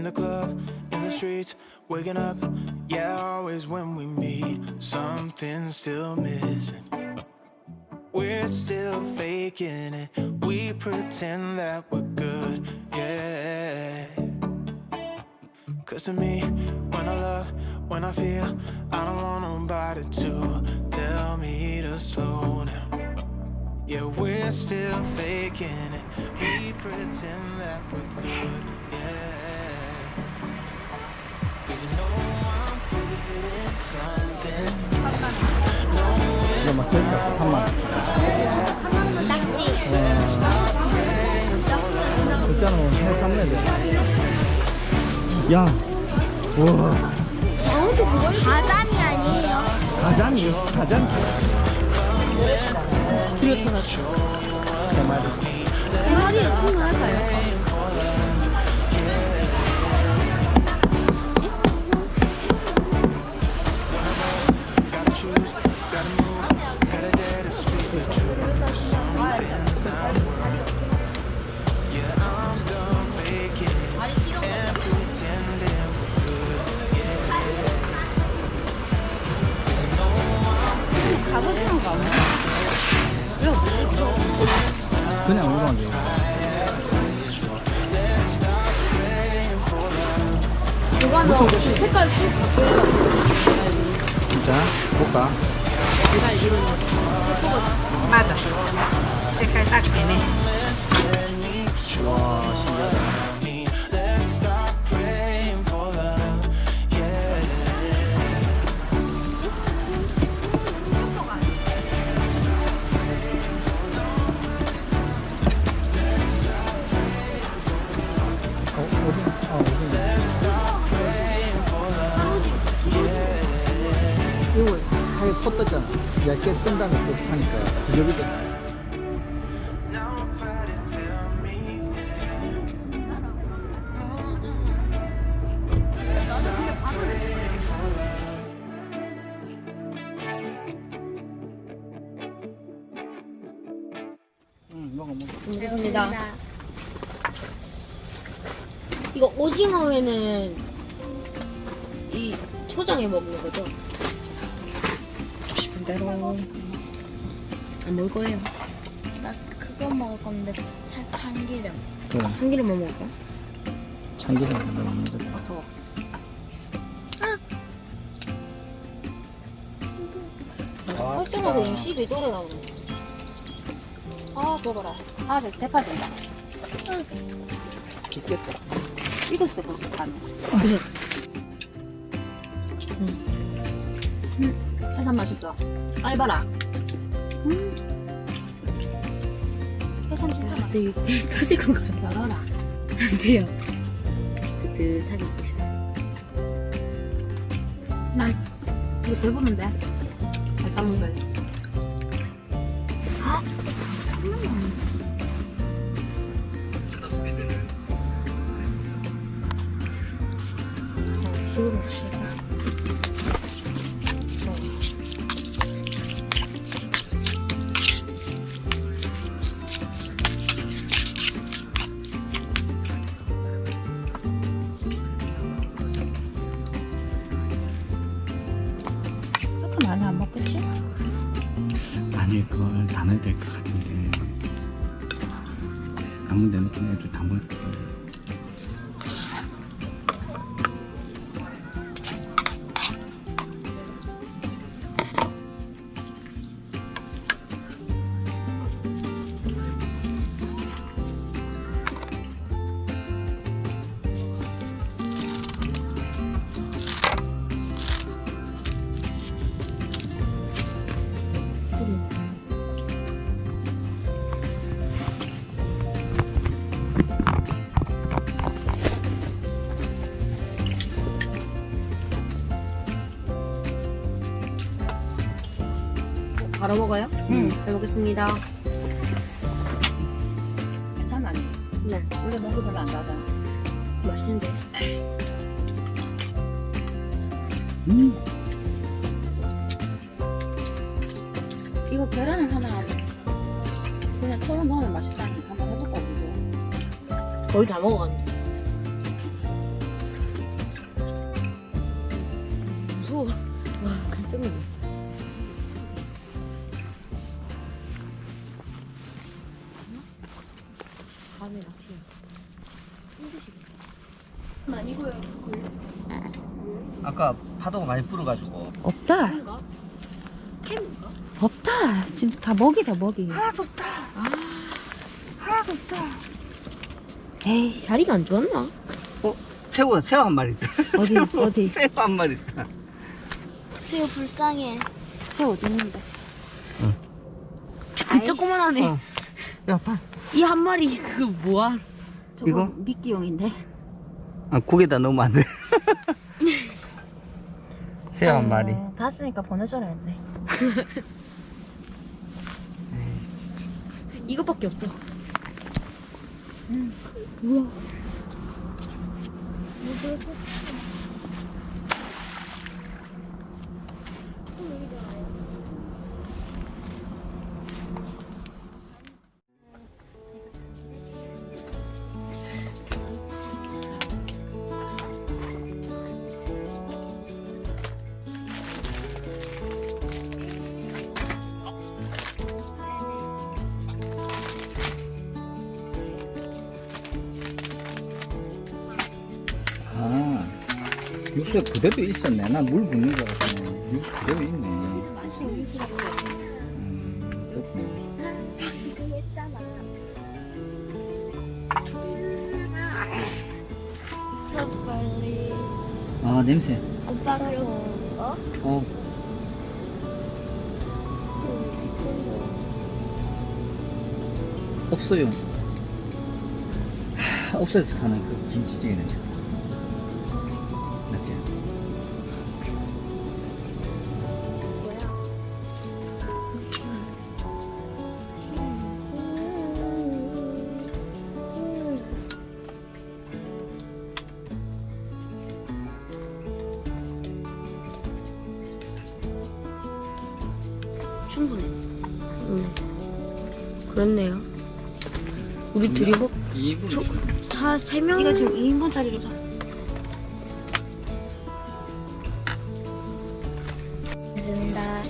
the club, in the streets, waking up. Yeah, always when we meet, something's still missing. We're still faking it. We pretend that we're good, yeah. Cause to me, when I love, when I feel, I don't want nobody to tell me to slow down. Yeah, we're still faking it. We pretend that we're good, yeah. Cause you know I'm feeling something. 이거 막 그러니까 한만 글자는 뭐 해 삼면 돼. 야, 우와. 아무도 그건 가자미 아니에요. 가자미, 가자미. 내 말이. 대머리를 충분할까요? Gotta choose, gotta move, gotta dare to speak the truth. Something's not working. Yeah, I'm done faking it and pretending we're good, yeah. 'Cause you know I'm feeling 그냥 울면 돼. 이거는 색깔 쑥 바뀌어요. 진짜? 볼까? 내가 알기로는 예쁘거든. 맞아. 색깔 딱 되네. 와, 신기하다. Let's stop praying for love, yeah. 어디? 어디? 이거 하게 뻗었잖아. 얇게 뜬 다음에 또 하니까 그저기 돼. Now nobody tell me, Let's stop praying for love. 응, 먹어. 먹겠습니다. 이거 오징어회는 이 초장에 먹는 거죠? 싶은 대로. 안 먹을 거예요. 나 그거 먹을 건데 참기름. 그래, 참기름만 먹을까? 참기름 먹는데. 더워. 설정하고 22도로 나오네. 아, 먹어라. 아, 대파 된다. 깊겠다. 익었어, 벌써 간이. 해산 맛있어. 알바라. 해산 진짜 맛있어. 되게 터질 것 같아. 열어라. 안 돼요. 뜨뜻하게 먹고 싶어요. 난 이거 배부른데. 잘 먹어야 돼. 조금 많이 안 먹겠지? 아니, 그걸 나눠야 될 것 같은데. 아무 데나 그냥 애들 다 먹을 거야. 바로 먹어요? 응. 잘 먹겠습니다. 괜찮아. 네. 원래 먹기 별로 안 좋아하잖아. 맛있는데. 이거 계란을 하나 그냥 털어 넣으면 맛있다니 한번 해볼까 보죠. 거의 다 먹어가네. 카메라 켜요. 힘드시겠다. 아까 파도가 많이 불어가지고 없다. 캠인가? 없다. 지금 다 먹이다, 먹이. 하나도 없다. 하나도 없다. 에이, 자리가 안 좋았나? 새우 한 마리 있다. 어디, 어디? 새우 한 마리 있다. 새우 불쌍해. 새우 어디 있는데? 그 조그만하네. 어. 야, 봐. 이 한 마리 그거 뭐야? 저거 이거? 미끼용인데. 아, 국에다 넣으면 안 돼. 새우 한 마리. 봤으니까 보내줘야지. 이거밖에 없어. 우와. 아, 육수가 그대로 있었네. 난 물 붓는 줄 알았네. 육수 그대로 있네. 그렇구나. 이거 했잖아. 더 빨리. 아, 냄새. 오빠 그리고 어. 없어요. 없어서 파는 그 김치찌개 냄새. 맞지? 충분해. 그렇네요. 우리 둘이 혹 2분. 세 명. 이거 지금 2인분짜리로 사. 된다.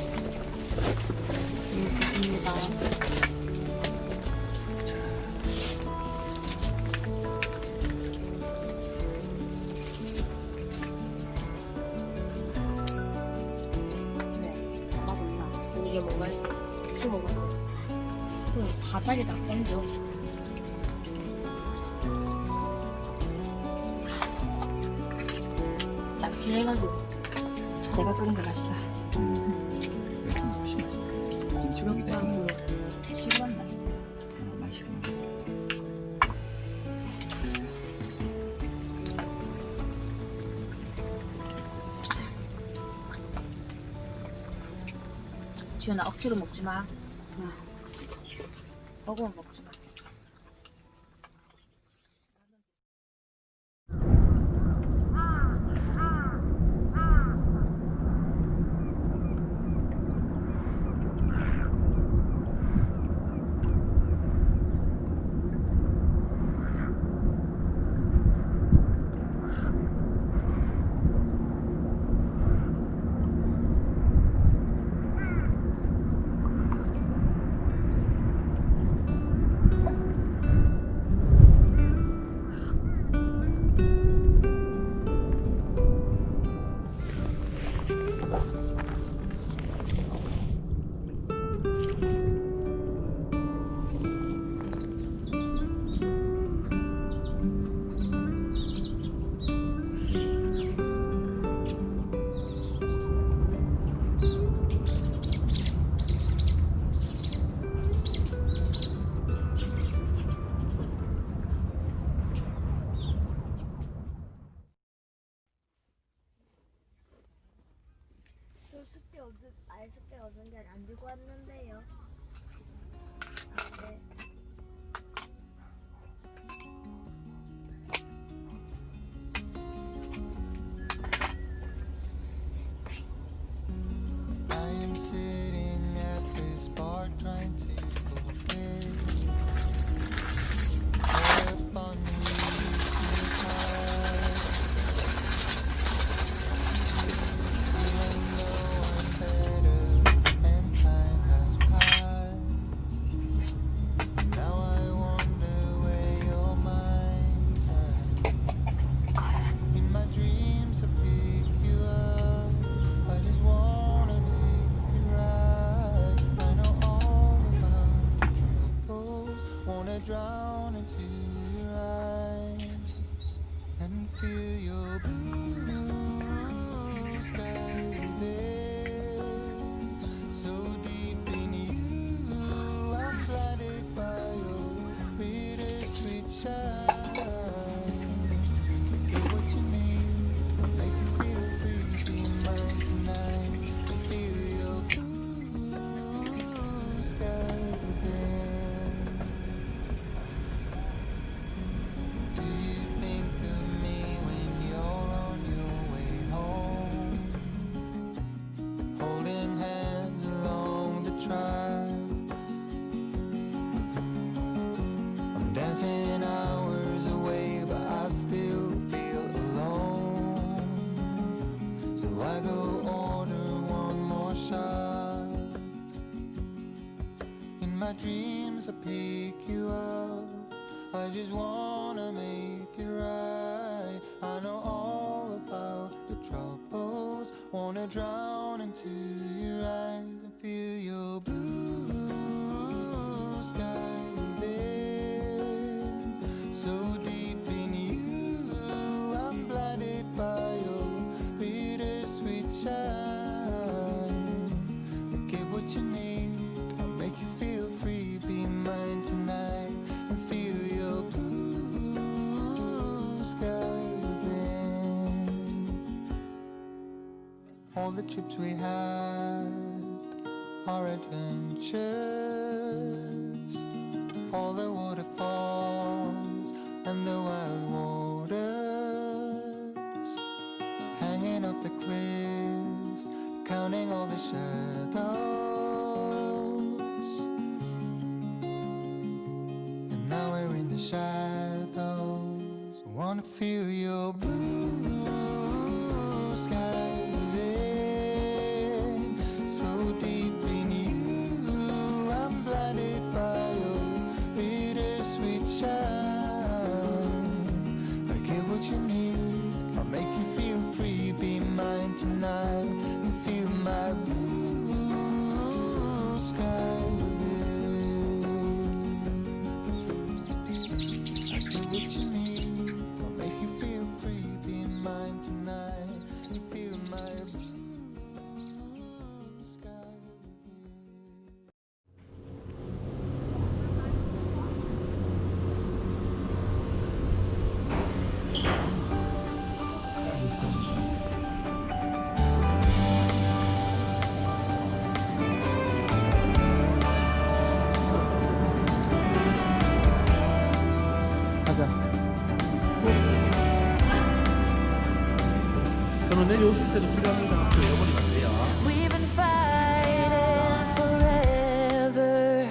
이게 뭔가 했어. 술 먹었어. 그냥 바닥에다 던져. 납치해가지고. 내가 끓인 게 맛있다. 김치국이 다 뭐 시원하다. 맛있구나. 지훈아, 억지로 먹지 마. 먹으면 먹지 마. 숙제 얻은 게 안 들고 왔는데요. 네. I am sitting at this bar trying to forget. Up on the even though I'm better and time has passed. drown into your eyes and feel your blue sky within. So deep in you, I'm blinded by your bittersweet shine. Get what you need, make you feel free. Be mine tonight and feel your blue sky within. Do you think of me when you're on your way home? Holding hands along the track. I'm dancing hours away, but I still feel alone. So I go order one more shot. In my dreams I pick you up. I just wanna make it right. I know all about your troubles. Wanna drown into your eyes and feel your blue sky within. So deep in you, I'm blinded by your bittersweet shine. Get what you need, I'll make you feel free. Be mine tonight and feel your blue sky within. All the trips we had, our adventures, all the waterfalls and the wild waters, hanging off the cliffs, counting all the shadows. And now we're in the shadows. Wanna feel your blue sky within. So deep in you, I'm blinded by your bittersweet shine. I get what you need, I'll make you feel free. Be mine tonight and feel my blue sky within. I get what you need, I'll make you feel free. Be mine tonight and feel my blue sky within. 저는 내일 요술체도 필요합니다. 여러분이 안 돼요. We've been fighting forever,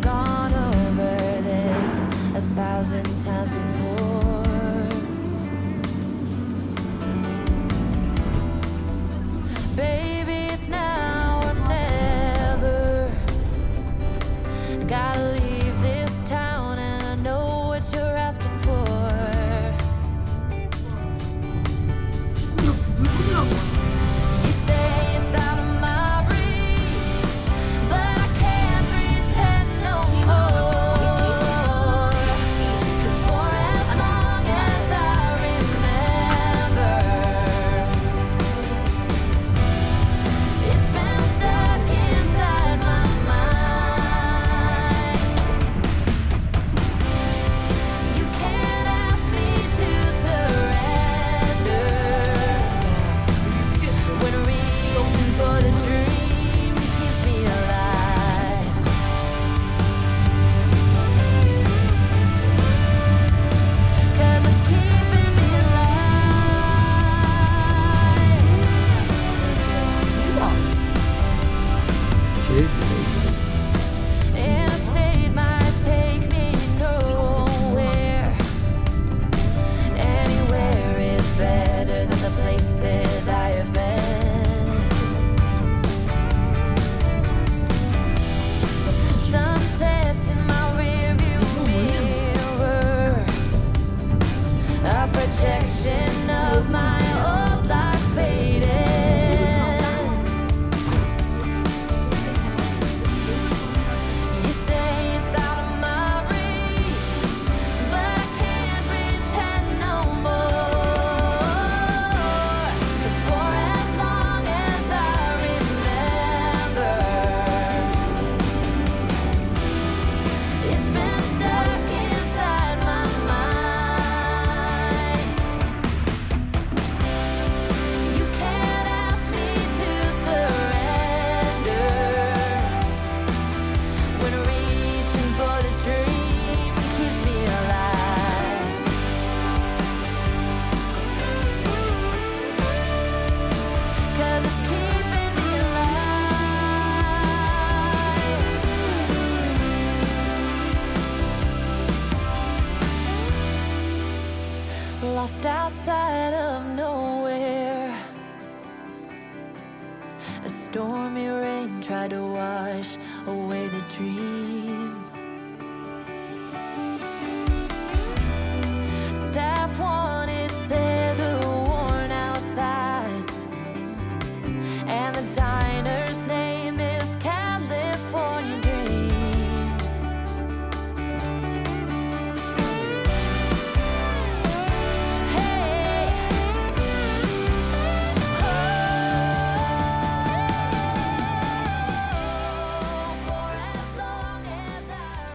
gone over this 1,000 times before. Baby, it's now or never. Gotta leave this town and I know what you're asking for. You say it's out of my reach, but I can't pretend no more. 'Cause forever lost outside of nowhere. A stormy rain tried to wash away the dream.